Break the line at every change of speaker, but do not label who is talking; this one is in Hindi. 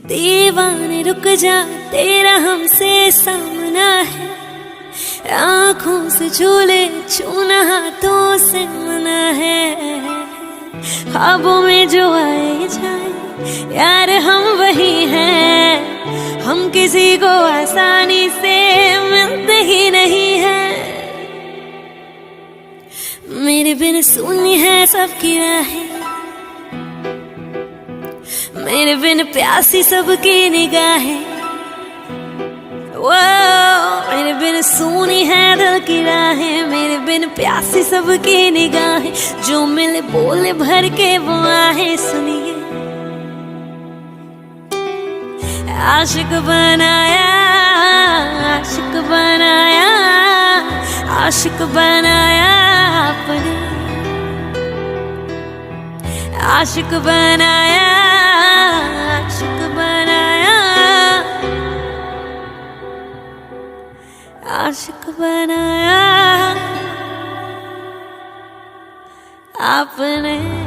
दीवाने रुक जा, तेरा हमसे सामना है। आँखों से झूले छूना हाथों से मना है। ख्वाबों में जो आए जाए यार हम वही हैं। हम किसी को आसानी से मिलते ही नहीं हैं। मेरे बिन सुनी है सबकी राहें, मेरे बिन प्यासी सबकी निगाहें। वो मेरे बिन सुनी है दिल की राहें, मेरे बिन प्यासी सबकी निगाहें। जो मिले बोले भर के वो आहें सुनिए। आशिक बनाया, आशिक बनाया, आशिक बनाया आपने। आशिक बनाया, आशिक बनाया, आशिक बनाया आपने।